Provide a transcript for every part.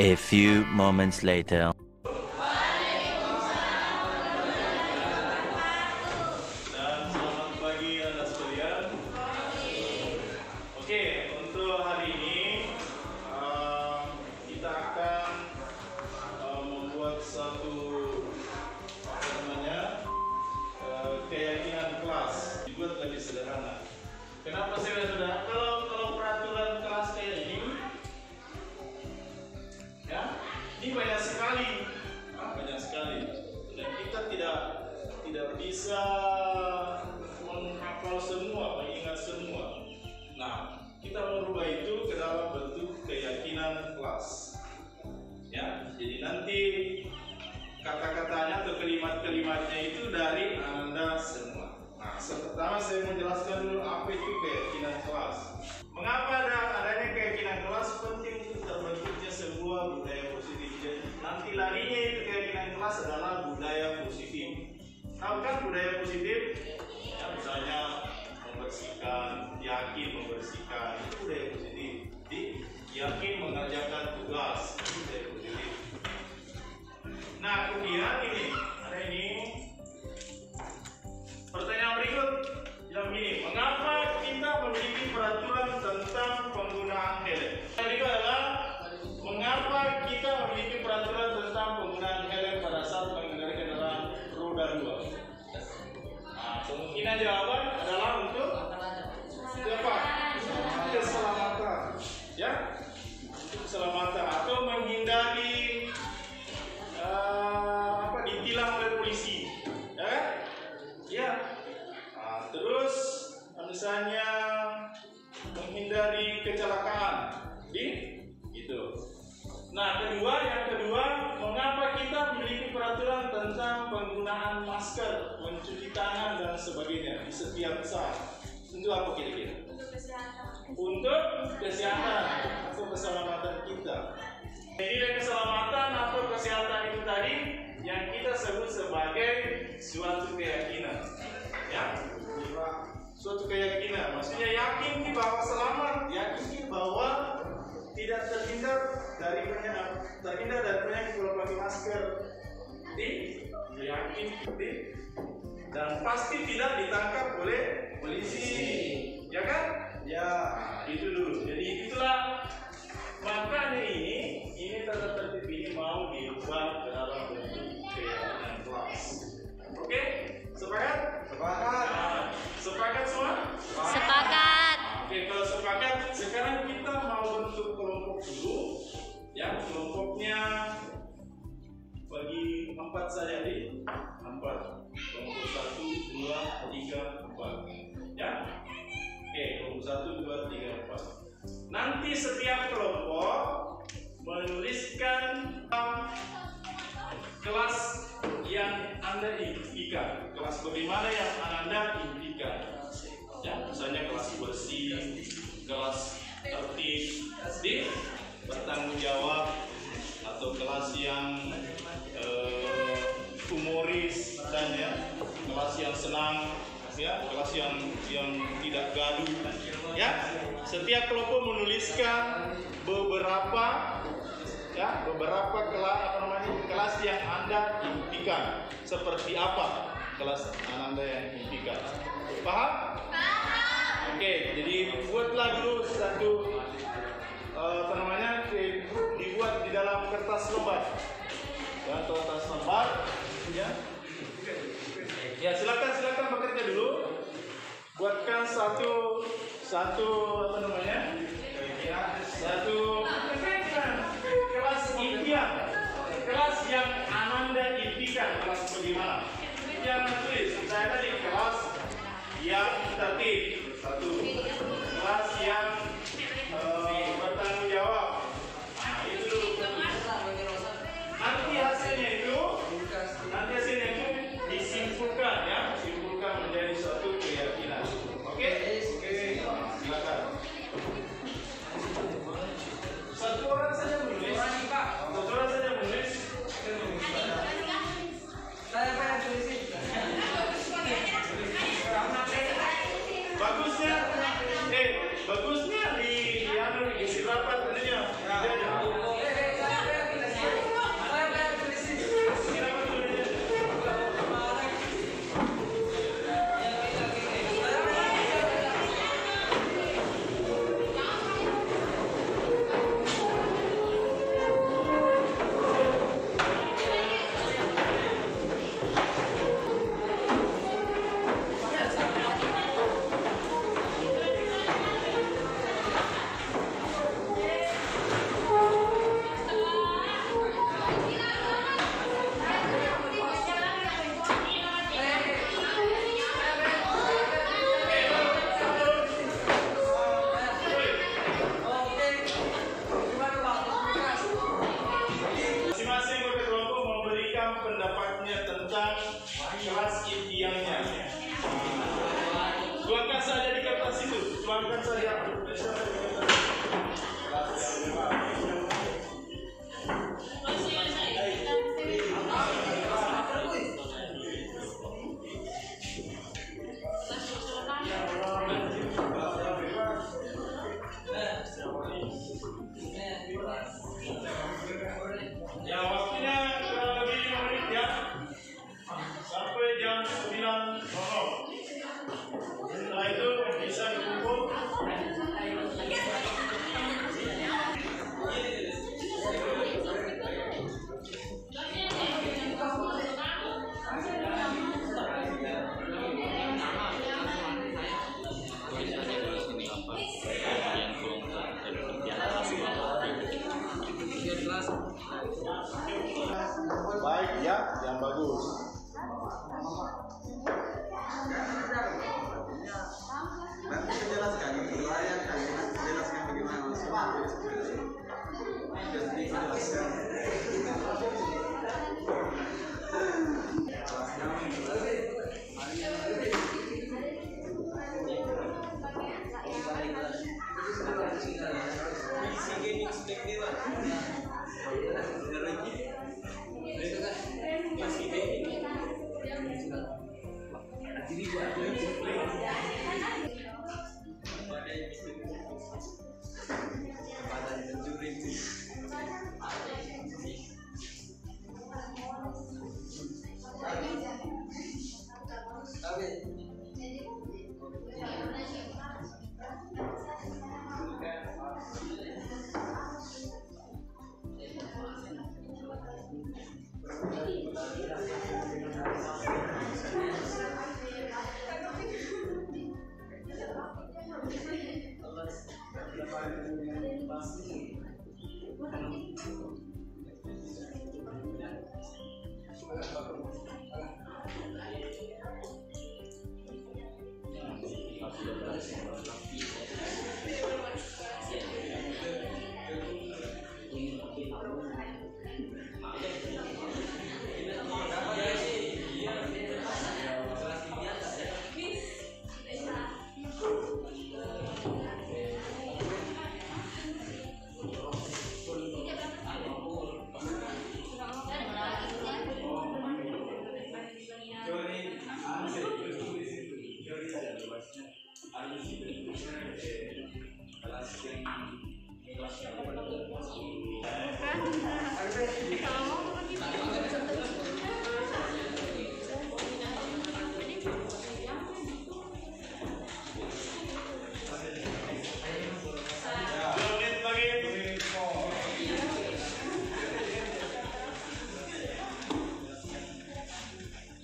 A few moments later. Selamat pagi anak sekalian. Oke, untuk hari ini kita akan membuat satu keyakinan kelas, dibuat lebih sederhana. Kenapa saya sudah kalau peraturan kelas kayak ini, ya, ini banyak sekali, dan kita tidak bisa menghafal semua, mengingat semua. Nah, kita merubah itu ke dalam bentuk keyakinan kelas. Ya, jadi nanti kata-katanya atau kalimat-kalimatnya itu dari Anda semua. Nah, pertama saya menjelaskan dulu apa itu keyakinan kelas. Mengapa adanya keyakinan kelas penting untuk terbentuknya sebuah budaya positif. Jadi nanti larinya itu keyakinan kelas adalah budaya positif. Tahu kan budaya positif? Ya, misalnya membersihkan, yakin membersihkan, itu budaya positif. Jadi yakin mengerjakan tugas, itu budaya positif. Nah, kemudian ada ini pertanyaan berikut yang begini, mengapa kita memiliki peraturan tentang penggunaan helm? Yang kedua adalah mengapa kita memiliki peraturan tentang penggunaan helm pada saat mengendarai kendaraan roda 2? Nah, kemungkinan jawaban adalah untuk apa? Keselamatan, ya, keselamatan atau menghindari ditilang oleh polisi, ya kan? Ya. Nah, terus misalnya menghindari kecelakaan, gitu. Nah, yang kedua, mengapa kita memiliki peraturan tentang penggunaan masker, mencuci tangan dan sebagainya di setiap saat? Tentu apa kira-kira? Untuk kesehatan atau keselamatan kita. Jadi keselamatan atau kesehatan itu tadi yang kita sebut sebagai suatu keyakinan, ya, suatu keyakinan. Maksudnya yakin bahwa selamat, yakin bahwa tidak terhindar dari penyakit kalau pakai masker, yakin, dan pasti tidak ditangkap oleh polisi, ya kan? Ya, itu dulu. Jadi itulah makanya ini tata tertib ini mau diubah ke dalam bentuk keyakinan kelas. Oke, sepakat? Sepakat semua? Sepakat. Oke, kalau sepakat, sekarang kita mau bentuk kelompok dulu. Ya, kelompoknya bagi 4 saja nih. 4. Kelompok 1, 2, 3, 4. Ya. Oke, kelompok 1, 2, 3, 4. Nanti setiap kelompok menuliskan kelas yang Anda impikan, kelas bagaimana yang Anda impikan. Ya, misalnya kelas bersih, kelas tertib, bertanggung jawab, atau kelas yang humoris, dan ya, kelas yang senang, ya, kelas yang tidak gaduh, ya. Setiap kelompok menuliskan beberapa kelas yang Anda impikan. Seperti apa kelas Anda yang impikan? Paham? Oke, jadi buatlah dulu satu dibuat di dalam kertas lembar. Ya, kertas lembar, ya. Ya, silakan bekerja dulu. Buatkan satu kelas impian, kelas yang Ananda impikan, kelas bagaimana? Yang tulis saya tadi kelas yang tertib, satu, kelas yang bertanggung jawab. Nah, itu dulu. Nanti hasilnya itu disimpulkan, ya, menjadi suatu keyakinan. Oke, silakan. Satu orang saja menulis. Saya pengen tulisin. Ya, waktunya kurang lebih 5 menit ya. Sampai jam 9.00. Setelah itu bisa dikumpul. Baik ya, yang bagus. Nanti jelaskan itu layar kalian jelaskan bagaimana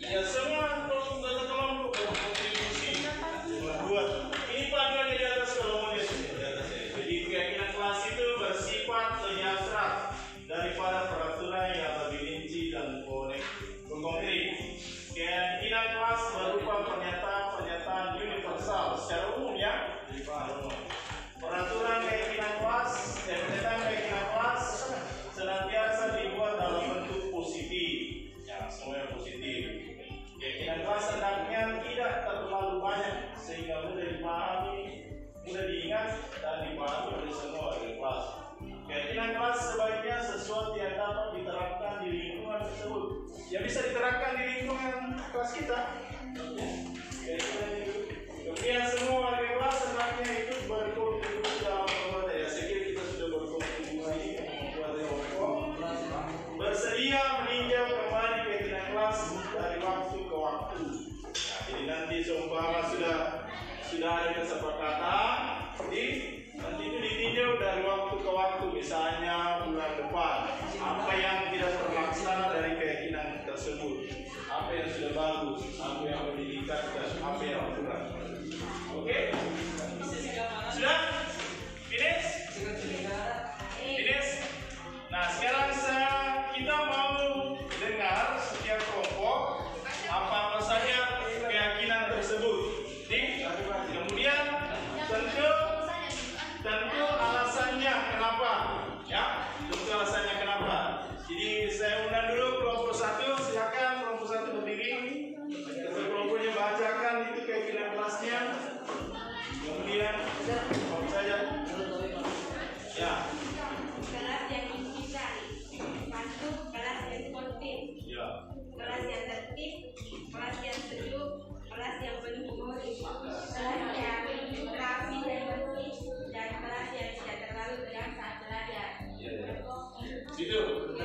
Ya, semua tolong berkontribusi membuat ini panduannya di atas kolomnya di atas ini. Jadi keyakinan kelas itu bersifat lebih abstrak daripada peraturan yang lebih rinci dan konkret. Keyakinan kelas berupa pernyataan universal secara umum ya. Peraturan keyakinan kelas, pernyataan keyakinan kelas senantiasa dibuat dalam bentuk positif. Ya, semuanya positif. Keyakinan kelas hendaknya tidak terlalu banyak sehingga mudah dipahami, mudah diingat dan dipahami oleh semua dari kelas. Keyakinan kelas sebaiknya sesuatu yang dapat diterapkan di lingkungan tersebut. Yang bisa diterapkan di lingkungan kelas kita. Kemudian semua warga kelas hendaknya ikut berkontribusi dalam pembuatan. Ya, saya kira kita sudah berkontribusi membuat bersedia meninjau kembali keyakinan kelas dari waktu ke waktu. Nah, jadi nanti seumpama sudah ada kesepakatan, nanti itu ditinjau dari waktu ke waktu. Misalnya bulan depan, apa yang tidak terlaksana dari keyakinan tersebut, apa yang sudah bagus, apa yang perlu ditingkatkan, apa yang kurang. Oke? Sudah? Finish? Finish? Nah, sekarang kita mau dengar setiap kelompok apa saja keyakinan tersebut. Kemudian tentu alasannya kenapa, ya. Gitu.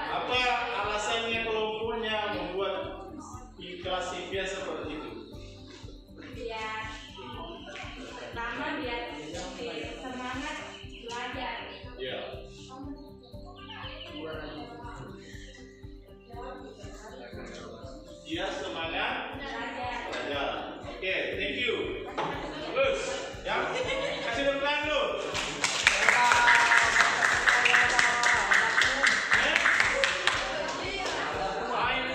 Apa alasannya kelompoknya membuat kelas impian seperti itu? Biar pertama biar semangat belajar. Ya. Dia semangat belajar. Oke, thank you. Bagus. Ya, kasih tepuk tangan dulu.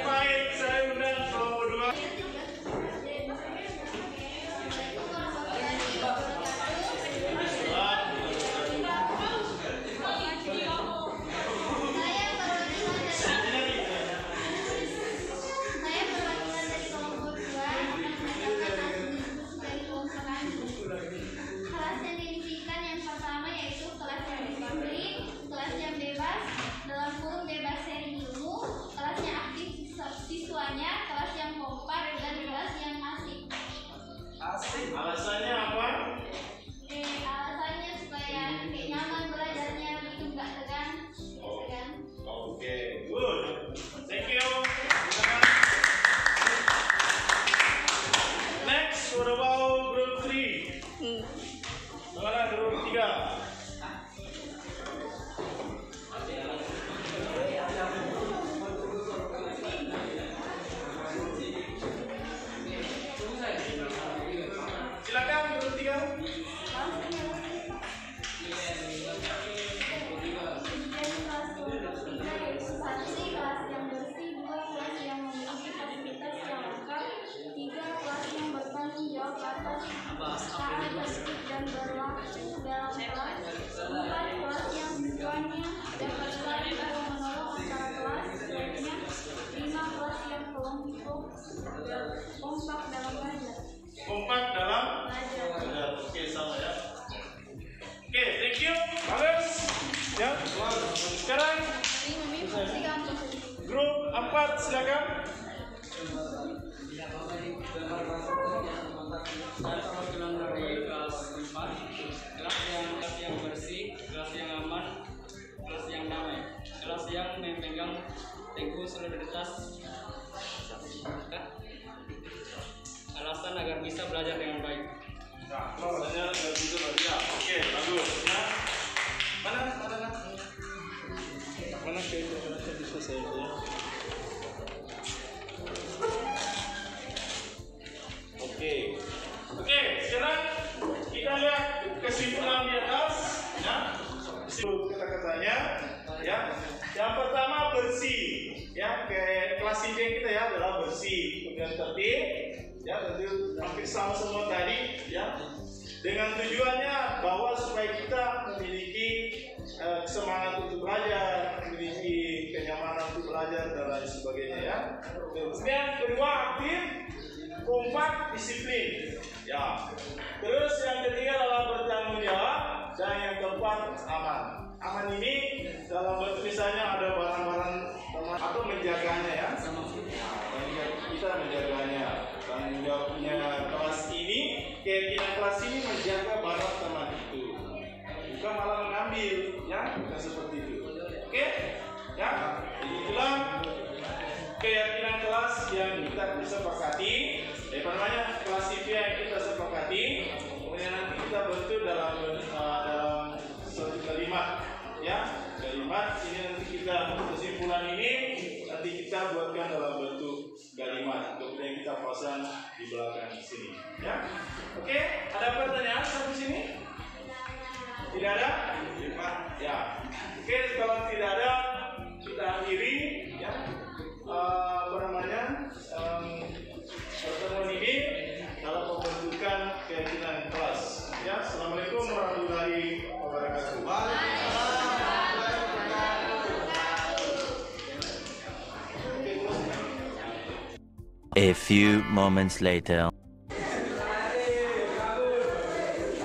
Baik, saya undang kelompok 2. Saya perwakilan dari kelompok 2 akan menyampaikan asumsi dari kelompok kami. Kelas yang diimpikan yang pertama yaitu kelas yang disiplin, kelas yang bebas, dalam kurung bebas sharing ilmu, kelas yang aktif siswanya, kelas yang kompak, dan kelas yang asik. Alasannya apa? Alasannya supaya kayak nyaman belajarnya, gitu nggak tegang. Oke, good. Thank you. Next, what about group 3? Mana group 3? Silakan group 3. Satu, kelas yang bersih, 2, kelas yang memiliki fasilitas yang lengkap, 3, kelas yang bertanggung jawab atas cara tertib dan berlaku dalam kelas, 4, kelas yang siswanya dapat saling menolong antara kelas lainnya, 5, kelas yang kompak dalam belajar. Kompak dalam belajar. Oke, sama ya. Oke, thank you. Bagus. Ya. Sekarang grup 4 silakan. Saya perwakilan dari kelas 4, kelas yang bersih, kelas yang aman, kelas yang damai, kelas yang memegang teguh solidaritas. Alasan agar bisa belajar dengan baik. Nah, alasannya nggak bisa belajar. Oke, bagus. Ya. Mana kayaknya bisa saya lihat. Oke, sekarang kita lihat kesimpulan di atas, ya. Kata-katanya, ya. Yang pertama bersih, ya. Kayak kelas ide kita ya adalah bersih, kemudian tertib, ya. Tentu hampir sama semua tadi, ya. Dengan tujuannya bahwa supaya kita memiliki semangat untuk belajar, memiliki kenyamanan untuk belajar dan lain sebagainya, ya. Kemudian kedua aktif, kompak, disiplin, ya. Terus yang ketiga adalah bertanggung jawab, dan yang keempat aman. Aman ini dalam bentuk misalnya ada barang-barang atau menjaganya, ya. Kita menjaganya. Tanggung jawabnya kelas ini, keyakinan kelas ini menjaga barang teman itu, bukan malah mengambil, ya, bukan seperti itu. Oke, ya. Itulah keyakinan kelas yang kita sepakati, kelas IP yang kita sepakati. Kemudian nanti kita bentuk dalam suatu kalimat, ya. Kalimat ini nanti kita kesimpulan ini nanti kita buatkan dalam bentuk kalimat, kemudian kita pasang di belakang sini, ya. Oke, ada pertanyaan sampai sini? Tidak ada? Ya. Oke, kalau tidak ada kita akhiri, ya. Pertemuan ini dalam pembentukan keyakinan kelas, ya. Assalamualaikum warahmatullahi wabarakatuh. A few moments later.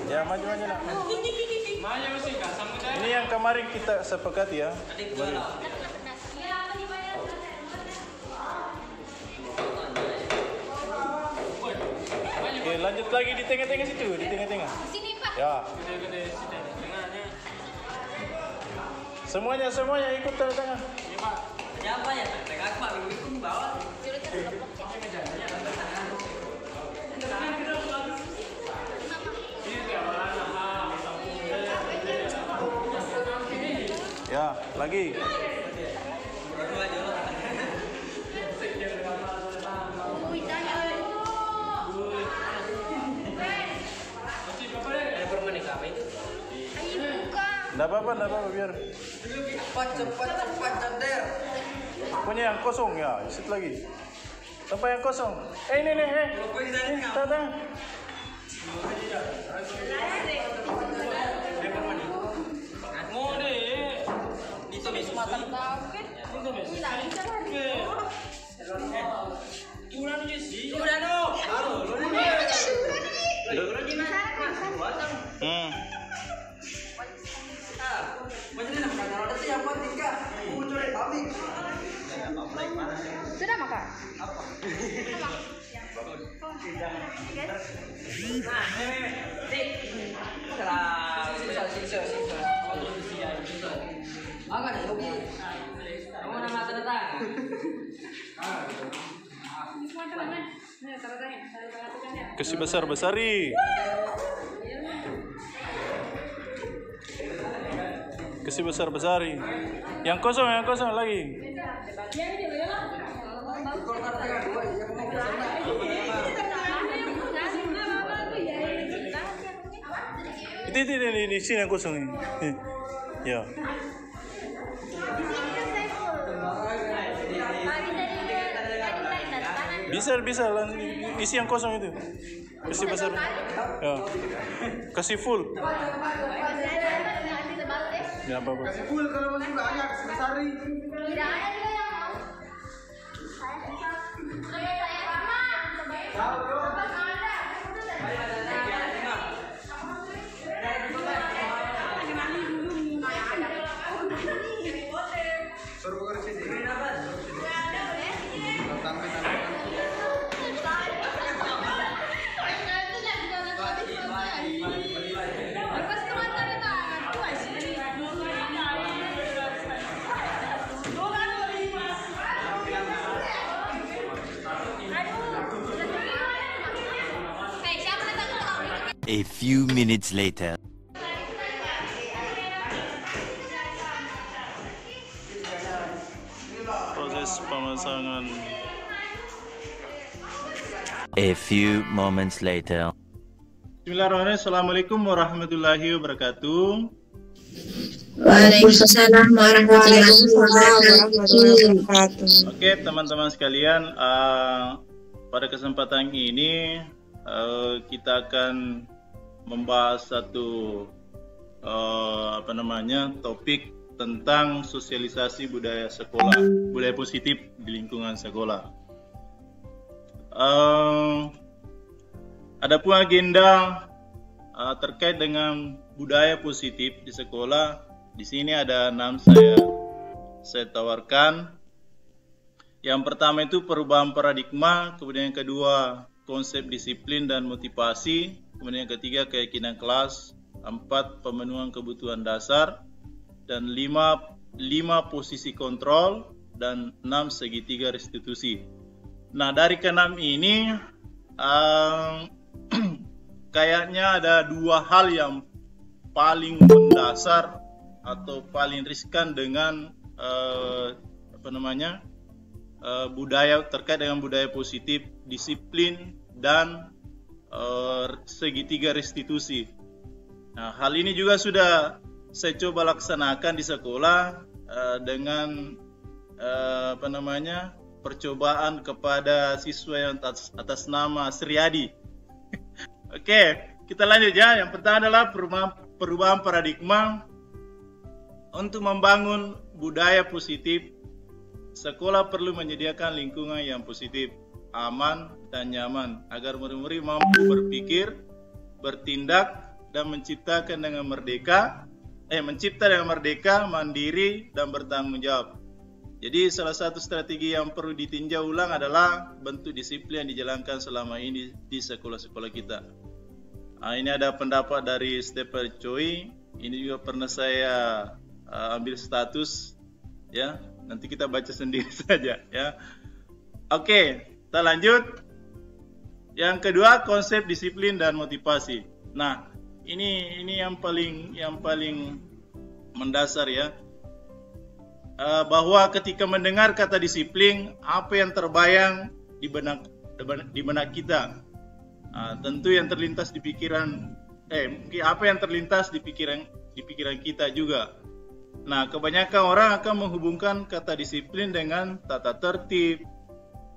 Ya, maju nak. Ini yang kemarin kita sepakati, ya. Oke, lanjut lagi di tengah-tengah situ, di tengah-tengah. Sini Pak. Ya. Semuanya ikut tanda tangan. Iya Pak. Siapa ya? Tengah Pak, minggu itu bawa. Ya, lagi. Nggak apa-apa biar. Cepat ceder. Punya yang kosong ya, isi lagi. Tempat yang kosong. Ini nih. Tanda. Mau deh. Itu Sumatera tahu kan? Itu Udah nih sih. Udah no. Sudah maka? Kasih besar-besari. Kasih besar-besari. Yang kosong lagi. Ini sini yang kosong ini. Ya. Bisa isi yang kosong itu. Kasih besar. Ya. Kasih full. Ya apa-apa. Kasih full kalau masih banyak besari. Tidak ada juga yang mau. A few minutes later. Proses pemasangan. A few moments later. Bismillahirrahmanirrahim. Assalamualaikum warahmatullahi wabarakatuh. Waalaikumsalam warahmatullahi wabarakatuh. Oke, teman-teman sekalian, pada kesempatan ini kita akan membahas satu topik tentang sosialisasi budaya sekolah, budaya positif di lingkungan sekolah. Adapun agenda terkait dengan budaya positif di sekolah, di sini ada 6 saya tawarkan. Yang pertama itu perubahan paradigma, kemudian yang kedua konsep disiplin dan motivasi, kemudian yang ketiga keyakinan kelas, 4 pemenuhan kebutuhan dasar, dan 5 posisi kontrol, dan 6 segitiga restitusi. Nah, dari ke-6 ini kayaknya ada 2 hal yang paling mendasar atau paling riskan dengan budaya terkait dengan budaya positif, disiplin, dan segitiga restitusi. Nah, hal ini juga sudah saya coba laksanakan di sekolah dengan percobaan kepada siswa yang atas nama Sriadi. Oke, kita lanjut ya. Yang pertama adalah perubahan paradigma. Untuk membangun budaya positif, sekolah perlu menyediakan lingkungan yang positif, aman, dan nyaman agar murid-murid mampu berpikir, bertindak, dan mencipta dengan merdeka, mandiri, dan bertanggung jawab. Jadi salah satu strategi yang perlu ditinjau ulang adalah bentuk disiplin yang dijalankan selama ini di sekolah-sekolah kita. Ini ada pendapat dari Stephen Choi. Ini juga pernah saya ambil status ya. Nanti kita baca sendiri saja ya. Oke, kita lanjut. Yang kedua, konsep disiplin dan motivasi. Nah, ini yang paling mendasar ya. Bahwa ketika mendengar kata disiplin, apa yang terbayang di benak kita? Tentu yang terlintas di pikiran apa yang terlintas di pikiran kita juga. Nah, kebanyakan orang akan menghubungkan kata disiplin dengan tata tertib,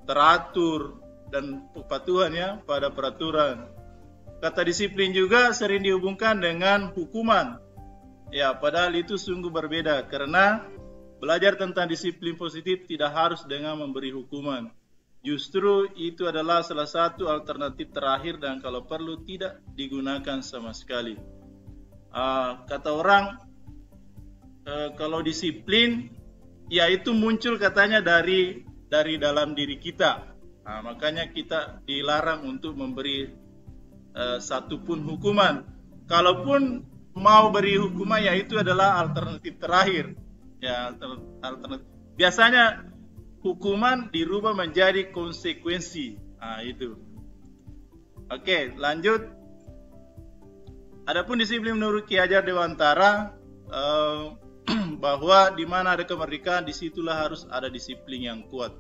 teratur, dan kepatuhan ya pada peraturan. Kata disiplin juga sering dihubungkan dengan hukuman. Ya, padahal itu sungguh berbeda karena belajar tentang disiplin positif tidak harus dengan memberi hukuman. Justru itu adalah salah satu alternatif terakhir dan kalau perlu tidak digunakan sama sekali. Kata orang, kalau disiplin, ya itu muncul katanya dari dalam diri kita. Makanya kita dilarang untuk memberi satupun hukuman. Kalaupun mau beri hukuman, ya itu adalah alternatif terakhir. Ya, alternatif. Biasanya hukuman dirubah menjadi konsekuensi. Itu. Oke, lanjut. Adapun disiplin menurut Ki Hajar Dewantara, bahwa di mana ada kemerdekaan, disitulah harus ada disiplin yang kuat.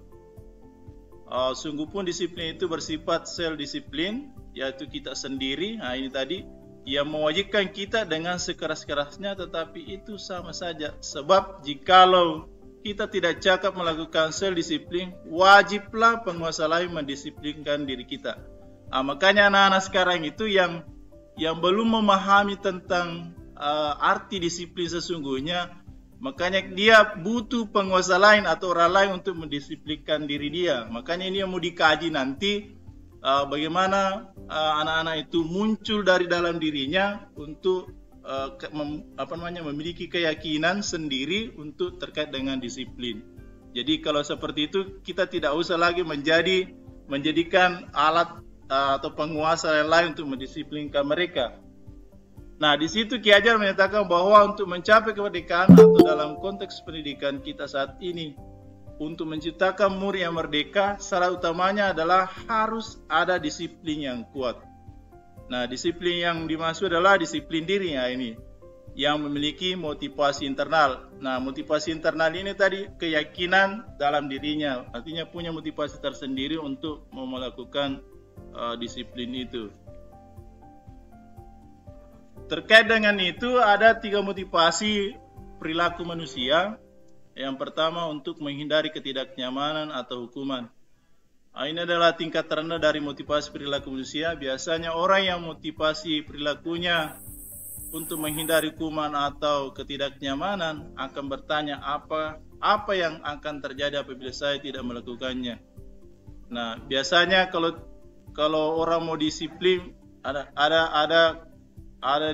Sungguh pun disiplin itu bersifat self-disiplin, yaitu kita sendiri. Ini tadi yang mewajibkan kita dengan sekeras-kerasnya, tetapi itu sama saja. Sebab jikalau kita tidak cakap melakukan self-disiplin, wajiblah penguasa lain mendisiplinkan diri kita. Makanya anak-anak sekarang itu yang belum memahami tentang arti disiplin sesungguhnya, makanya dia butuh penguasa lain atau orang lain untuk mendisiplinkan diri dia. Makanya ini yang mau dikaji nanti, bagaimana anak-anak itu muncul dari dalam dirinya untuk memiliki keyakinan sendiri untuk terkait dengan disiplin. Jadi kalau seperti itu kita tidak usah lagi menjadikan alat atau penguasa yang lain untuk mendisiplinkan mereka. Nah, di situ Ki Hajar menyatakan bahwa untuk mencapai kemerdekaan atau dalam konteks pendidikan kita saat ini, untuk menciptakan murid yang merdeka, syarat utamanya adalah harus ada disiplin yang kuat. Nah, disiplin yang dimaksud adalah disiplin diri ini, yang memiliki motivasi internal. Nah, motivasi internal ini tadi keyakinan dalam dirinya, artinya punya motivasi tersendiri untuk melakukan disiplin itu. Terkait dengan itu ada 3 motivasi perilaku manusia. Yang pertama untuk menghindari ketidaknyamanan atau hukuman. Ini adalah tingkat terendah dari motivasi perilaku manusia. Biasanya orang yang motivasi perilakunya untuk menghindari hukuman atau ketidaknyamanan akan bertanya apa yang akan terjadi apabila saya tidak melakukannya. Nah, biasanya kalau orang mau disiplin ada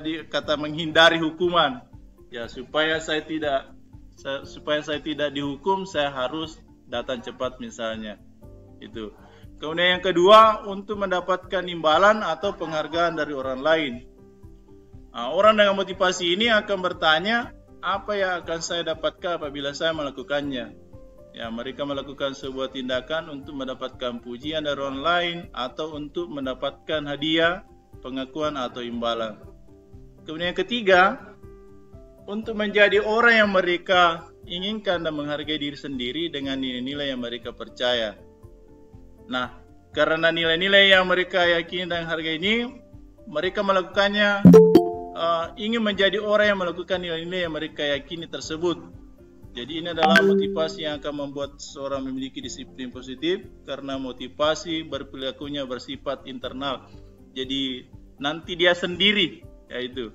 di kata menghindari hukuman. Ya, supaya saya tidak dihukum, saya harus datang cepat misalnya. Itu. Kemudian yang kedua, untuk mendapatkan imbalan atau penghargaan dari orang lain. Orang dengan motivasi ini akan bertanya, apa yang akan saya dapatkan apabila saya melakukannya? Ya, mereka melakukan sebuah tindakan untuk mendapatkan pujian dari orang lain atau untuk mendapatkan hadiah, pengakuan atau imbalan. Kemudian yang ketiga, untuk menjadi orang yang mereka inginkan dan menghargai diri sendiri dengan nilai-nilai yang mereka percaya. Nah, karena nilai-nilai yang mereka yakini dan hargai ini, mereka melakukannya ingin menjadi orang yang melakukan nilai-nilai yang mereka yakini tersebut. Jadi ini adalah motivasi yang akan membuat seorang memiliki disiplin positif, karena motivasi berperilakunya bersifat internal. Jadi nanti dia sendiri, yaitu.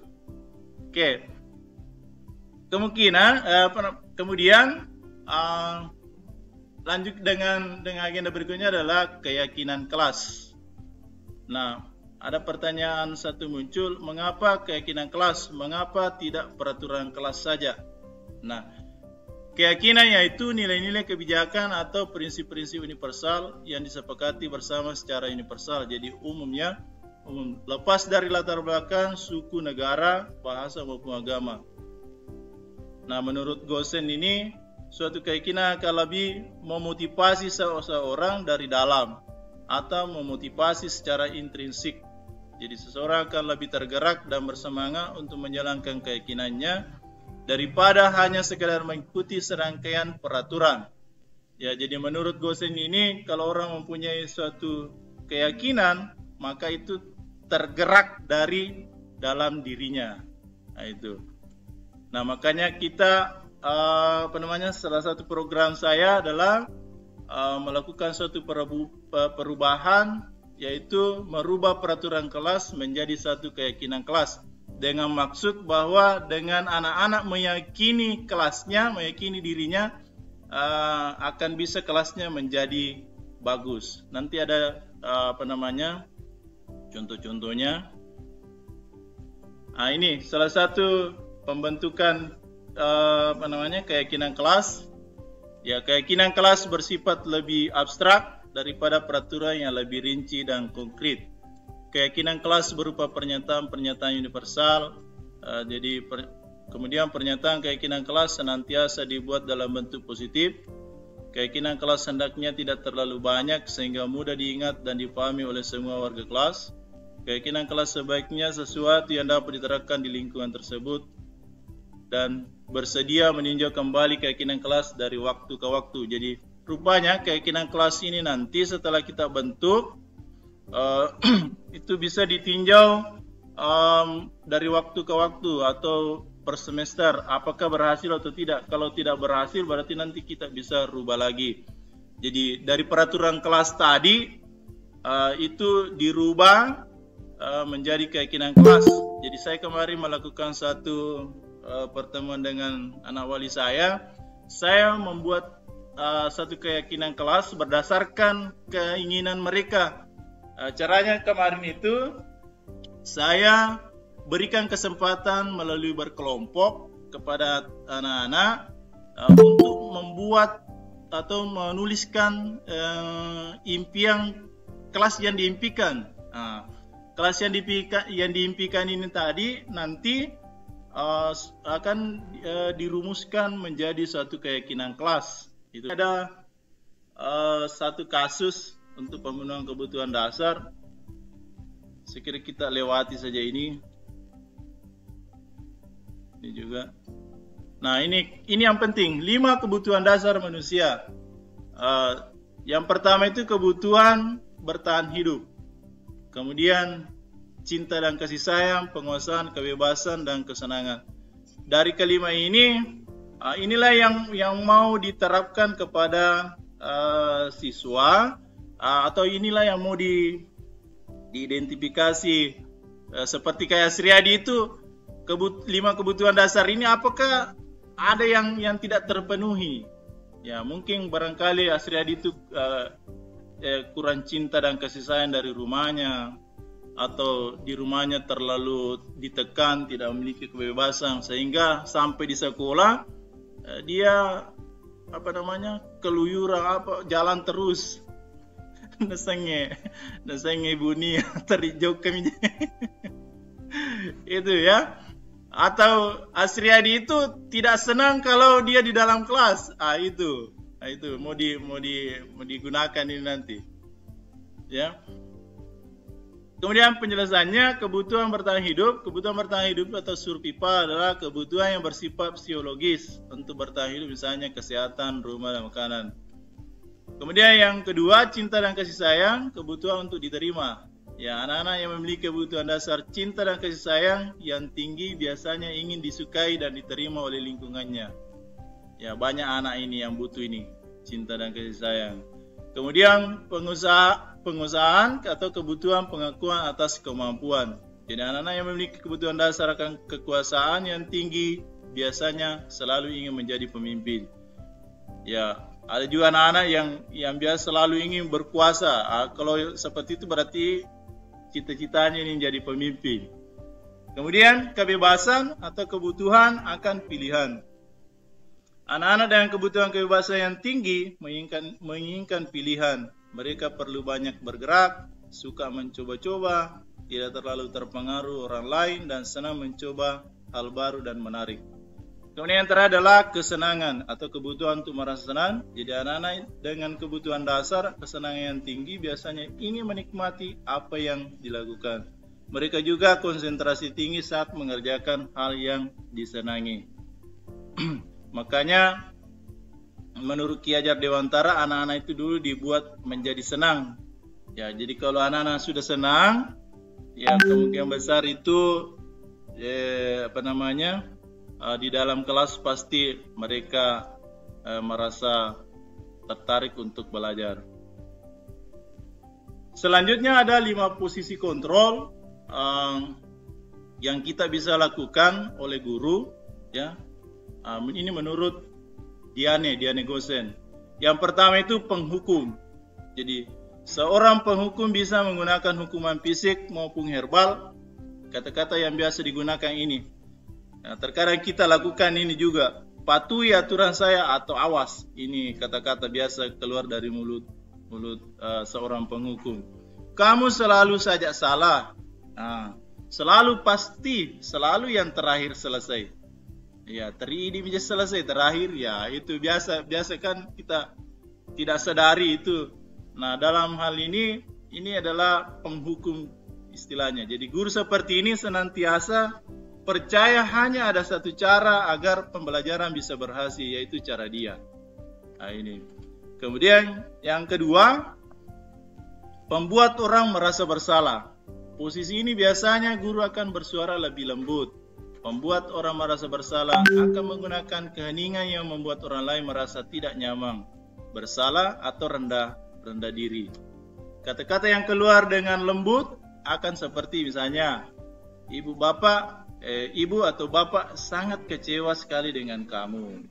Oke. Kemudian lanjut dengan agenda berikutnya adalah keyakinan kelas. Nah, ada pertanyaan satu muncul, mengapa keyakinan kelas? Mengapa tidak peraturan kelas saja? Nah, keyakinan yaitu nilai-nilai kebijakan atau prinsip-prinsip universal yang disepakati bersama secara universal. Jadi umum, lepas dari latar belakang, suku, negara, bahasa maupun agama. Nah, menurut Gosen ini suatu keyakinan akan lebih memotivasi seseorang dari dalam atau memotivasi secara intrinsik. Jadi seseorang akan lebih tergerak dan bersemangat untuk menjalankan keyakinannya daripada hanya sekedar mengikuti serangkaian peraturan. Ya, jadi menurut Gosen ini kalau orang mempunyai suatu keyakinan, maka itu tergerak dari dalam dirinya. Nah, itu. Nah, makanya kita salah satu program saya adalah melakukan suatu perubahan, yaitu merubah peraturan kelas menjadi satu keyakinan kelas, dengan maksud bahwa dengan anak-anak meyakini kelasnya, meyakini dirinya, akan bisa kelasnya menjadi bagus. Nanti ada contoh-contohnya. Nah, ini salah satu pembentukan keyakinan kelas. Ya, keyakinan kelas bersifat lebih abstrak daripada peraturan yang lebih rinci dan konkret. Keyakinan kelas berupa pernyataan-pernyataan universal. Kemudian pernyataan keyakinan kelas senantiasa dibuat dalam bentuk positif. Keyakinan kelas hendaknya tidak terlalu banyak sehingga mudah diingat dan dipahami oleh semua warga kelas. Keyakinan kelas sebaiknya sesuatu yang dapat diterapkan di lingkungan tersebut dan bersedia meninjau kembali keyakinan kelas dari waktu ke waktu. Jadi rupanya keyakinan kelas ini nanti setelah kita bentuk itu bisa ditinjau dari waktu ke waktu atau per semester, apakah berhasil atau tidak. Kalau tidak berhasil berarti nanti kita bisa rubah lagi. Jadi dari peraturan kelas tadi itu dirubah menjadi keyakinan kelas. Jadi saya kemarin melakukan satu pertemuan dengan anak wali saya membuat satu keyakinan kelas berdasarkan keinginan mereka. Caranya kemarin itu saya berikan kesempatan melalui berkelompok kepada anak-anak untuk membuat atau menuliskan impian kelas yang diimpikan. Kelas yang diimpikan ini tadi nanti akan dirumuskan menjadi suatu keyakinan kelas. Itu ada satu kasus untuk pemenuhan kebutuhan dasar. Sekiranya kita lewati saja ini juga. Nah, ini yang penting. 5 kebutuhan dasar manusia. Yang pertama itu kebutuhan bertahan hidup. Kemudian cinta dan kasih sayang, penguasaan, kebebasan, dan kesenangan. Dari kelima ini, inilah yang mau diterapkan kepada siswa, atau inilah yang mau diidentifikasi. Seperti kayak Sriadi itu, 5 kebutuhan dasar ini apakah ada yang tidak terpenuhi? Ya, mungkin barangkali Sriadi itu kurang cinta dan kasih sayang dari rumahnya, atau di rumahnya terlalu ditekan, tidak memiliki kebebasan, sehingga sampai di sekolah dia keluyuran jalan terus nasenge bunyi terjauh kami itu ya. Atau Asriadi itu tidak senang kalau dia di dalam kelas. Itu mau digunakan ini nanti. Ya. Kemudian penjelasannya, kebutuhan bertahan hidup. Kebutuhan bertahan hidup atau survival adalah kebutuhan yang bersifat psikologis untuk bertahan hidup, misalnya kesehatan, rumah, dan makanan. Kemudian yang kedua, cinta dan kasih sayang, kebutuhan untuk diterima. Ya, anak-anak yang memiliki kebutuhan dasar cinta dan kasih sayang yang tinggi biasanya ingin disukai dan diterima oleh lingkungannya. Ya, banyak anak ini yang butuh ini, cinta dan kasih sayang. Kemudian pengusahaan atau kebutuhan pengakuan atas kemampuan. Jadi anak-anak yang memiliki kebutuhan dasar akan kekuasaan yang tinggi biasanya selalu ingin menjadi pemimpin. Ya, ada juga anak-anak yang biasa selalu ingin berkuasa. Kalau seperti itu berarti cita-citanya ini menjadi pemimpin. Kemudian kebebasan atau kebutuhan akan pilihan. Anak-anak dengan kebutuhan kebebasan yang tinggi menginginkan pilihan. Mereka perlu banyak bergerak, suka mencoba-coba, tidak terlalu terpengaruh orang lain, dan senang mencoba hal baru dan menarik. Kemudian yang terakhir adalah kesenangan atau kebutuhan untuk merasa senang. Jadi anak-anak dengan kebutuhan dasar, kesenangan yang tinggi biasanya ingin menikmati apa yang dilakukan. Mereka juga konsentrasi tinggi saat mengerjakan hal yang disenangi. Makanya menurut Ki Hajar Dewantara, anak-anak itu dulu dibuat menjadi senang. Ya, jadi kalau anak-anak sudah senang, ya kemungkinan besar itu di dalam kelas pasti mereka merasa tertarik untuk belajar. Selanjutnya ada 5 posisi kontrol yang kita bisa lakukan oleh guru, ya. Ini menurut Diane Gosen. Yang pertama itu penghukum. Jadi seorang penghukum bisa menggunakan hukuman fisik maupun herbal. Kata-kata yang biasa digunakan ini. Nah, terkadang kita lakukan ini juga. Patuhi aturan saya atau awas. Ini kata-kata biasa keluar dari mulut seorang penghukum. Kamu selalu saja salah. Nah, selalu pasti, selalu yang terakhir selesai. Ya, ini menjadi selesai terakhir, ya itu biasa kan kita tidak sadari itu. Nah, dalam hal ini adalah penghukum istilahnya. Jadi guru seperti ini senantiasa percaya hanya ada satu cara agar pembelajaran bisa berhasil, yaitu cara dia. Nah, ini. Kemudian yang kedua, membuat orang merasa bersalah. Posisi ini biasanya guru akan bersuara lebih lembut. Membuat orang merasa bersalah akan menggunakan keheningan yang membuat orang lain merasa tidak nyaman, bersalah atau rendah diri. Kata-kata yang keluar dengan lembut akan seperti misalnya, ibu atau bapak sangat kecewa sekali dengan kamu.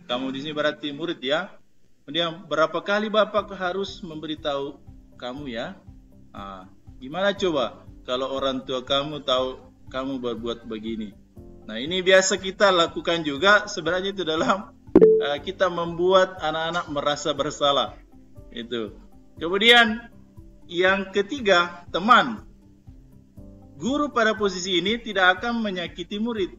Kamu di sini berarti murid ya. Kemudian berapa kali bapak harus memberitahu kamu ya? Gimana coba kalau orang tua kamu tahu kamu berbuat begini? Nah, ini biasa kita lakukan juga. Sebenarnya itu dalam kita membuat anak-anak merasa bersalah. Itu. Kemudian yang ketiga, teman. Guru pada posisi ini tidak akan menyakiti murid,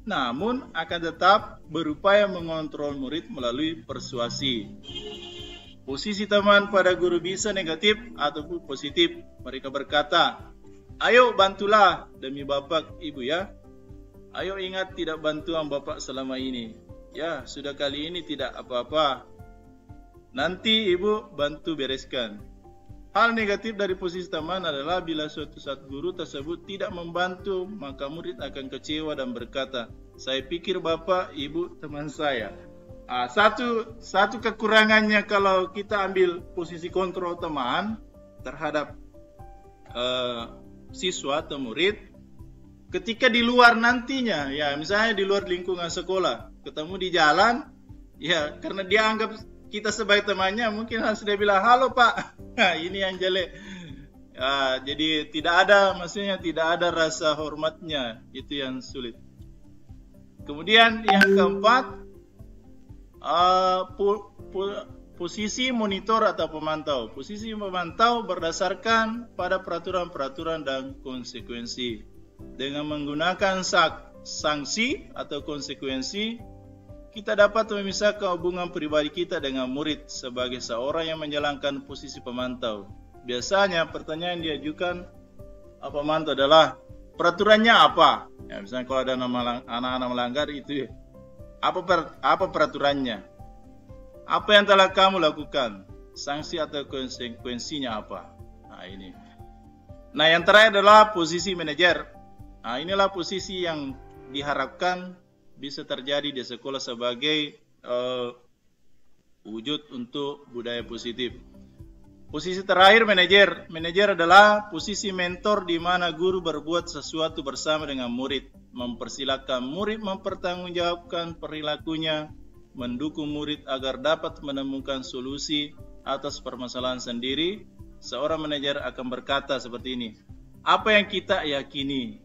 namun akan tetap berupaya mengontrol murid melalui persuasi. Posisi teman pada guru bisa negatif ataupun positif. Mereka berkata, ayo bantulah demi bapak ibu ya. Ayo ingat tidak bantuan bapak selama ini. Ya, sudah kali ini tidak apa-apa. Nanti ibu bantu bereskan. Hal negatif dari posisi teman adalah bila suatu saat guru tersebut tidak membantu, maka murid akan kecewa dan berkata, saya pikir bapak ibu teman saya. Satu kekurangannya kalau kita ambil posisi kontrol teman terhadap siswa atau murid, ketika di luar nantinya, ya misalnya di luar lingkungan sekolah, ketemu di jalan, ya karena dia anggap kita sebagai temannya, mungkin harus dia bilang, halo pak, ini yang jelek. Jadi tidak ada rasa hormatnya, itu yang sulit. Kemudian yang keempat, posisi monitor atau pemantau. Posisi pemantau berdasarkan pada peraturan-peraturan dan konsekuensi. Dengan menggunakan sanksi atau konsekuensi, kita dapat memisahkan hubungan pribadi kita dengan murid sebagai seorang yang menjalankan posisi pemantau. Biasanya pertanyaan yang diajukan pemantau adalah, peraturannya apa? Ya, misalnya kalau ada anak-anak melanggar itu, apa peraturannya? Apa yang telah kamu lakukan? Sanksi atau konsekuensinya apa? Nah ini. Nah yang terakhir adalah posisi manajer. Nah inilah posisi yang diharapkan bisa terjadi di sekolah sebagai wujud untuk budaya positif. Posisi terakhir manajer. Manajer adalah posisi mentor di mana guru berbuat sesuatu bersama dengan murid, mempersilahkan murid mempertanggungjawabkan perilakunya, mendukung murid agar dapat menemukan solusi atas permasalahan sendiri. Seorang manajer akan berkata seperti ini, apa yang kita yakini,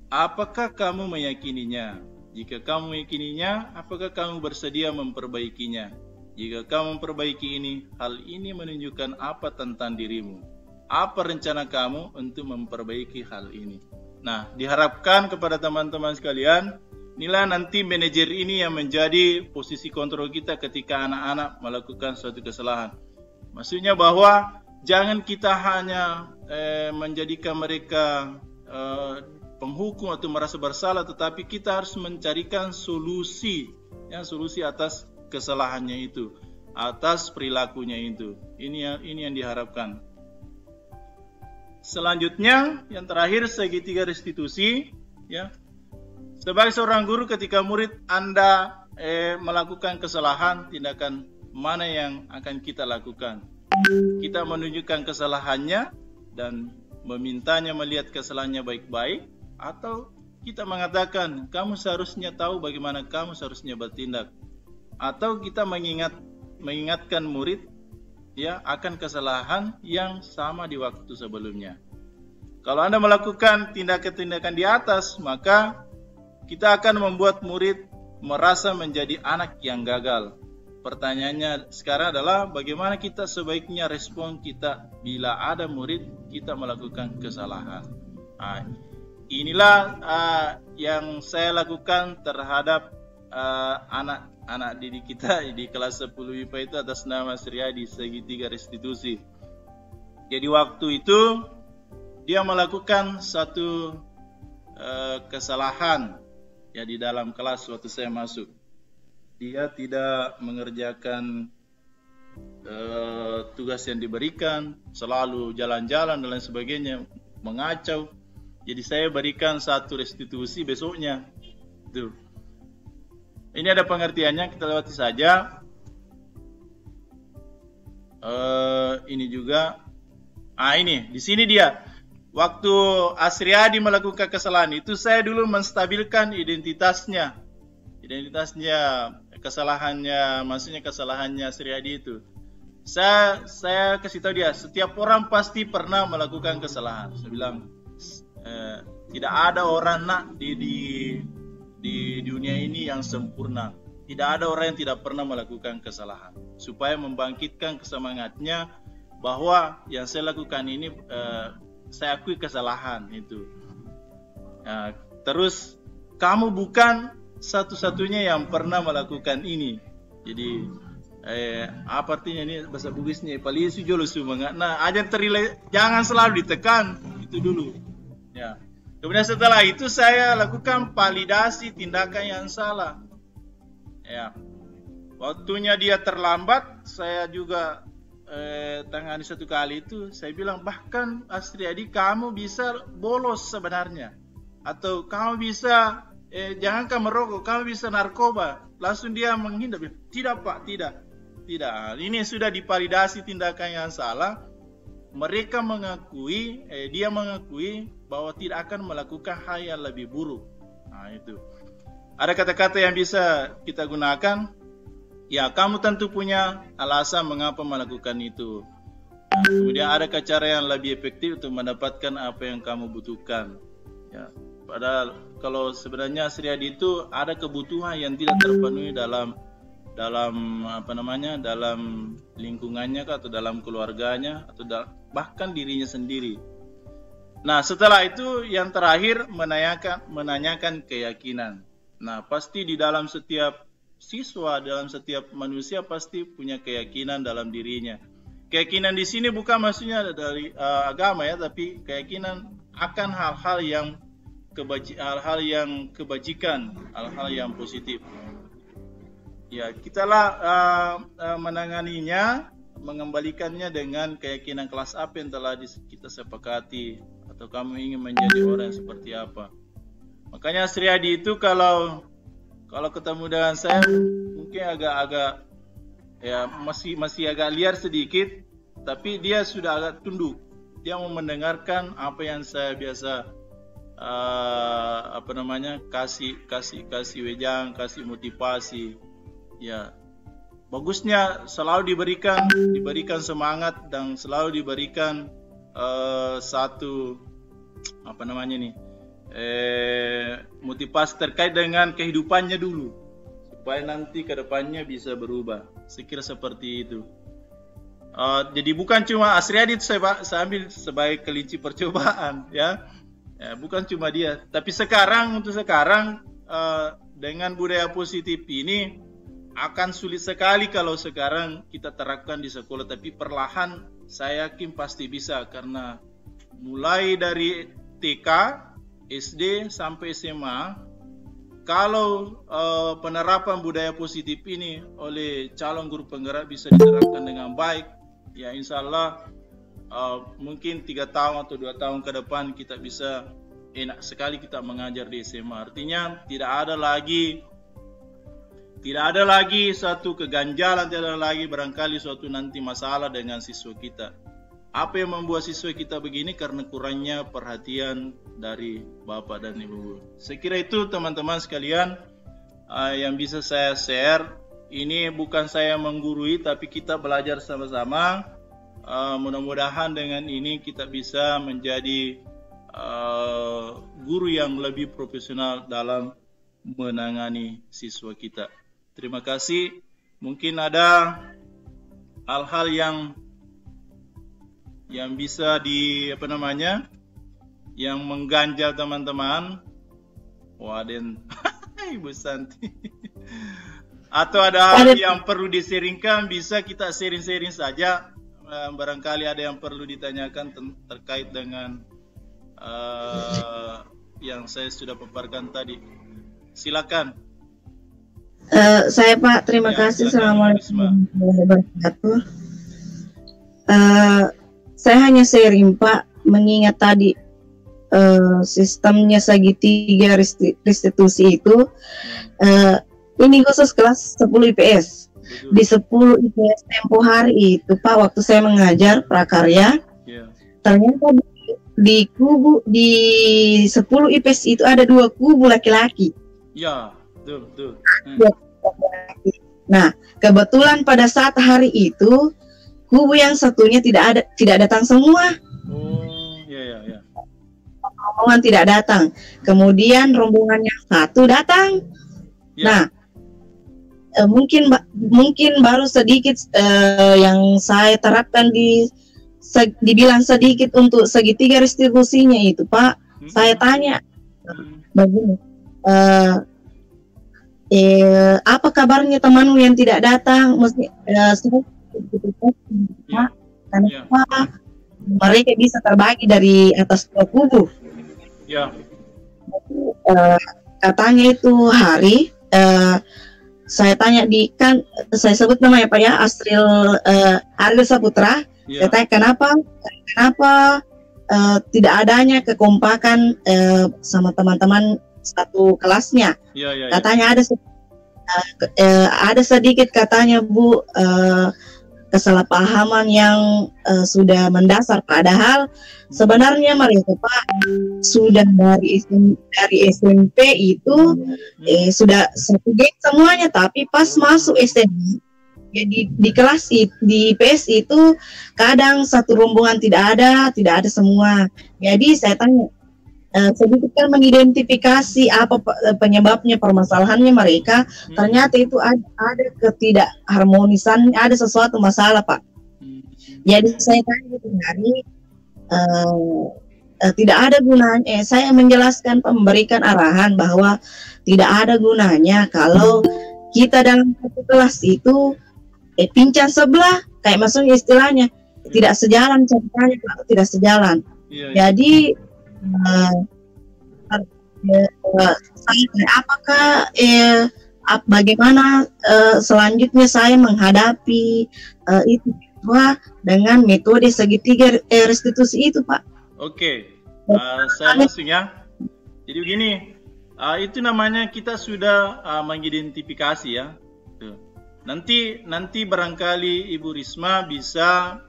apakah kamu meyakininya? Jika kamu meyakininya, apakah kamu bersedia memperbaikinya? Jika kamu memperbaiki ini, hal ini menunjukkan apa tentang dirimu? Apa rencana kamu untuk memperbaiki hal ini? Nah, diharapkan kepada teman-teman sekalian, inilah nanti manajer ini yang menjadi posisi kontrol kita ketika anak-anak melakukan suatu kesalahan. Maksudnya bahwa jangan kita hanya menjadikan mereka penghukum atau merasa bersalah, tetapi kita harus mencarikan solusi, ya, solusi atas kesalahannya itu, atas perilakunya itu. Ini yang diharapkan. Selanjutnya, yang terakhir, segitiga restitusi. Ya, sebagai seorang guru, ketika murid Anda melakukan kesalahan, tindakan mana yang akan kita lakukan? Kita menunjukkan kesalahannya dan memintanya melihat kesalahannya baik-baik, atau kita mengatakan kamu seharusnya tahu bagaimana kamu seharusnya bertindak, atau kita mengingatkan murid, ya, akan kesalahan yang sama di waktu sebelumnya. Kalau Anda melakukan tindakan-tindakan di atas, maka kita akan membuat murid merasa menjadi anak yang gagal. Pertanyaannya sekarang adalah bagaimana kita sebaiknya respon kita bila ada murid kita melakukan kesalahan. Inilah yang saya lakukan terhadap anak didik kita di kelas 10 IPA itu atas nama Sriadi, segitiga restitusi. Jadi waktu itu dia melakukan satu kesalahan, ya, di dalam kelas waktu saya masuk. Dia tidak mengerjakan tugas yang diberikan, selalu jalan-jalan dan lain sebagainya, mengacau. Jadi saya berikan satu restitusi besoknya. Tuh. Ini ada pengertiannya, kita lewati saja. Ini juga. Ini di sini dia. Waktu Asriadi melakukan kesalahan itu, saya dulu menstabilkan identitasnya. Kesalahannya, maksudnya kesalahannya Asriadi itu. Saya kasih tahu dia, setiap orang pasti pernah melakukan kesalahan. Saya bilang, tidak ada orang di dunia ini yang sempurna. Tidak ada orang yang tidak pernah melakukan kesalahan. Supaya membangkitkan kesemangatnya bahwa yang saya lakukan ini, saya akui kesalahan itu. Terus kamu bukan satu-satunya yang pernah melakukan ini. Jadi apa artinya ini bahasa Bugisnya? Palisu jolo sumengat. Nah, aja terilai, jangan selalu ditekan, itu dulu. Ya. Kemudian setelah itu saya lakukan validasi tindakan yang salah. Ya. Waktunya dia terlambat, saya juga tangani satu kali itu. Saya bilang, bahkan Asriadi, kamu bisa bolos sebenarnya, atau kamu bisa jangankan merokok, kamu bisa narkoba. Langsung dia menghindar. Tidak Pak, tidak. Ini sudah divalidasi tindakan yang salah. Mereka mengakui, dia mengakui bahwa tidak akan melakukan hal yang lebih buruk. Nah, itu. Ada kata-kata yang bisa kita gunakan. Ya, kamu tentu punya alasan mengapa melakukan itu. Nah, kemudian ada cara yang lebih efektif untuk mendapatkan apa yang kamu butuhkan. Ya. Padahal kalau sebenarnya Asriadi itu ada kebutuhan yang tidak terpenuhi dalam lingkungannya atau dalam keluarganya atau bahkan dirinya sendiri. Nah, setelah itu yang terakhir menanyakan keyakinan. Nah, pasti di dalam setiap siswa, dalam setiap manusia pasti punya keyakinan dalam dirinya. Keyakinan di sini bukan maksudnya dari agama, ya, tapi keyakinan akan hal-hal yang kebajikan, hal-hal yang positif. Ya, kitalah menanganinya, mengembalikannya dengan keyakinan kelas apa yang telah kita sepakati, atau kamu ingin menjadi orang yang seperti apa. Makanya Asriadi itu kalau ketemu dengan saya mungkin agak ya masih agak liar sedikit, tapi dia sudah agak tunduk. Dia mau mendengarkan apa yang saya biasa kasih wejang, kasih motivasi. Ya, bagusnya selalu diberikan semangat dan selalu diberikan satu motivasi terkait dengan kehidupannya dulu, supaya nanti ke depannya bisa berubah. Saya kira seperti itu. Jadi bukan cuma Asriadi itu saya ambil sebagai kelinci percobaan, ya. Ya, bukan cuma dia, tapi untuk sekarang dengan budaya positif ini akan sulit sekali kalau sekarang kita terapkan di sekolah, tapi perlahan saya yakin pasti bisa, karena mulai dari TK, SD sampai SMA, kalau penerapan budaya positif ini oleh calon guru penggerak bisa diterapkan dengan baik, ya insya Allah mungkin 3 tahun atau 2 tahun ke depan kita bisa enak sekali kita mengajar di SMA. Artinya tidak ada lagi suatu keganjalan, tidak ada lagi barangkali suatu nanti masalah dengan siswa kita. Apa yang membuat siswa kita begini? Karena kurangnya perhatian dari Bapak dan Ibu. Saya kira itu teman-teman sekalian yang bisa saya share. Ini bukan saya menggurui, tapi kita belajar sama-sama. Mudah-mudahan dengan ini kita bisa menjadi guru yang lebih profesional dalam menangani siswa kita. Terima kasih. Mungkin ada hal-hal yang bisa yang mengganjal teman-teman. Waden, Ibu Santi. Atau ada hal yang perlu diseringkan, bisa kita sharing-sharing saja. Barangkali ada yang perlu ditanyakan terkait dengan yang saya sudah paparkan tadi. Silakan. Saya Pak, terima kasih. Assalamualaikum warahmatullahi wabarakatuh. Saya hanya sharing Pak, mengingat tadi sistemnya segitiga restitusi itu, ini khusus kelas 10 IPS. Di 10 IPS tempo hari itu Pak, waktu saya mengajar prakarya, ternyata di 10 IPS itu ada 2 kubu laki-laki. Ya, betul. Nah, kebetulan pada saat hari itu kubu yang satunya tidak datang semua. Ya. Rombongan tidak datang. Kemudian rombongan yang satu datang. Ya. Nah, mungkin baru sedikit yang saya terapkan dibilang sedikit untuk segitiga restitusinya itu Pak. Saya tanya begini, apa kabarnya temanmu yang tidak datang? Kenapa mereka bisa terbagi dari atas 2 kubu? Ya. Katanya itu hari, saya tanya saya sebut namanya Pak ya, Ariel Saputra. Ya. Saya tanya kenapa tidak adanya kekompakan sama teman-teman satu kelasnya. Ya. Katanya ada sedikit katanya Bu, kesalahpahaman yang sudah mendasar, padahal sebenarnya mereka Pak sudah dari SMP itu sudah satu geng semuanya, tapi pas masuk SMA ya di kelas di PS itu kadang satu rombongan tidak ada semua. Jadi saya tanya sedikit kan mengidentifikasi apa penyebabnya, permasalahannya mereka. Ternyata itu ada ketidakharmonisan, ada sesuatu masalah Pak. Jadi saya tanya hari tidak ada gunanya. Saya menjelaskan, memberikan arahan bahwa tidak ada gunanya kalau kita dalam satu kelas itu pincang sebelah, kayak maksudnya istilahnya tidak sejalan ceritanya Pak, tidak sejalan. Jadi apakah bagaimana selanjutnya saya menghadapi itu dengan metode segitiga restitusi itu Pak? Oke. Saya langsung ya. Jadi begini, itu namanya kita sudah mengidentifikasi ya. Tuh. Nanti barangkali Ibu Risma bisa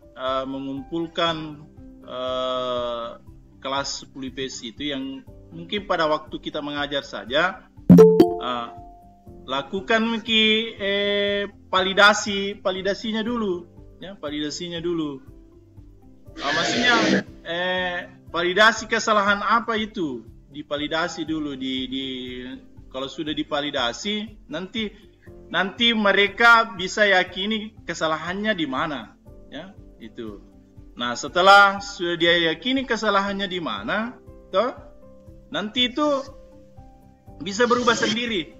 mengumpulkan kelas 10 IPS itu yang mungkin pada waktu kita mengajar saja lakukan mungkin validasinya dulu ya, validasinya dulu. Maksudnya validasi kesalahan apa itu divalidasi dulu kalau sudah divalidasi nanti mereka bisa yakini kesalahannya di mana ya itu. Nah, setelah sudah dia yakini kesalahannya di mana, nanti itu bisa berubah sendiri.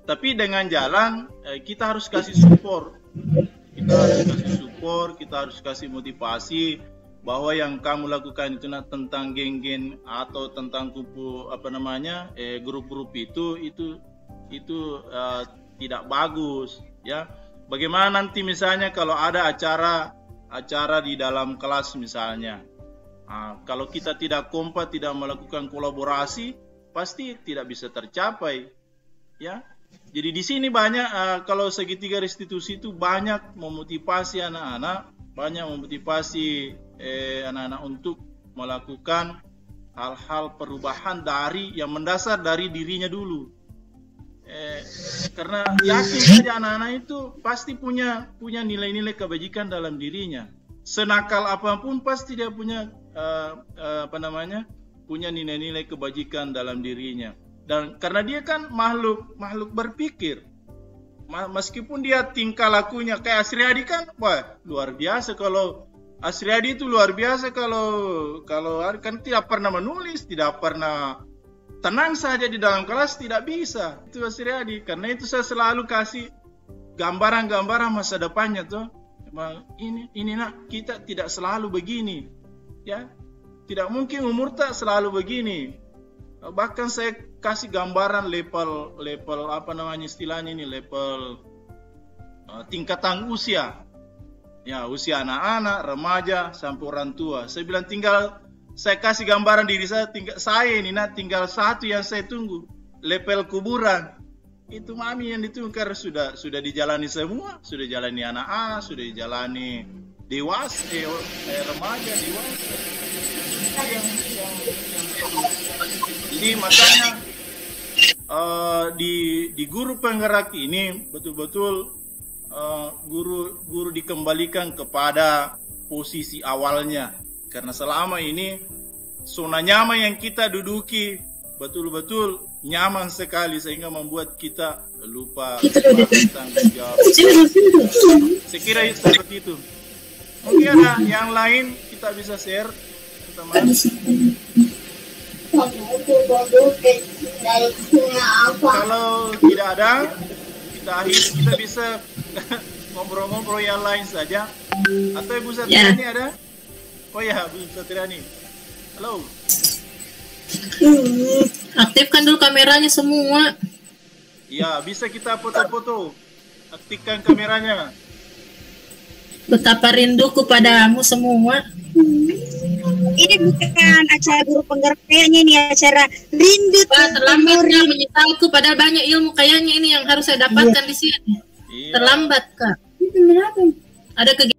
Tapi dengan jalan kita harus kasih support. Kita harus kasih support, kita harus kasih motivasi bahwa yang kamu lakukan itu tentang geng-geng atau tentang kumpul grup-grup itu tidak bagus, ya. Bagaimana nanti misalnya kalau ada acara di dalam kelas misalnya, kalau kita tidak kompak, tidak melakukan kolaborasi, pasti tidak bisa tercapai, ya. Jadi di sini banyak kalau segitiga restitusi itu banyak memotivasi anak-anak, banyak memotivasi anak-anak untuk melakukan hal-hal perubahan dari yang mendasar dari dirinya dulu. Karena yakin saja anak-anak itu pasti punya nilai-nilai kebajikan dalam dirinya. Senakal apapun pasti dia punya punya nilai-nilai kebajikan dalam dirinya. Dan karena dia kan makhluk berpikir. Meskipun dia tingkah lakunya kayak Asriadi kan, wah luar biasa. Kalau Asriadi itu luar biasa kalau kan tidak pernah menulis, tidak pernah tenang saja di dalam kelas, tidak bisa. Itu Asriadi. Karena itu saya selalu kasih gambaran-gambaran masa depannya tuh. Ini nak, kita tidak selalu begini, ya. Tidak mungkin umur tak selalu begini. Bahkan saya kasih gambaran level istilahnya ini, level tingkatan usia. Ya, usia anak-anak, remaja, sampai orang tua. Saya bilang saya kasih gambaran diri saya, tinggal satu yang saya tunggu, level kuburan. Itu mami yang ditunggu karena sudah dijalani semua, sudah jalani anak-anak, sudah dijalani dewasa, remaja, dewasa. Jadi makanya di guru penggerak ini betul-betul guru dikembalikan kepada posisi awalnya, karena selama ini zona nyaman yang kita duduki betul-betul nyaman sekali sehingga membuat kita lupa tanggung jawab. Saya kira seperti itu. Mungkin ada yang lain kita bisa share, teman. Kalau tidak ada, kita bisa ngobrol-ngobrol yang lain saja. Atau Ibu Satriani ada? Oh ya, Bu Satriani. Halo. Aktifkan dulu kameranya semua. Ya, bisa kita foto-foto. Aktifkan kameranya. Betapa rinduku padamu semua. Ini bukan acara guru penggerak, kayaknya ini acara rindu. Terlambat Kak, menyesalku padahal banyak ilmu kayaknya ini yang harus saya dapatkan di sini. Terlambat Kak. Ada kegiatan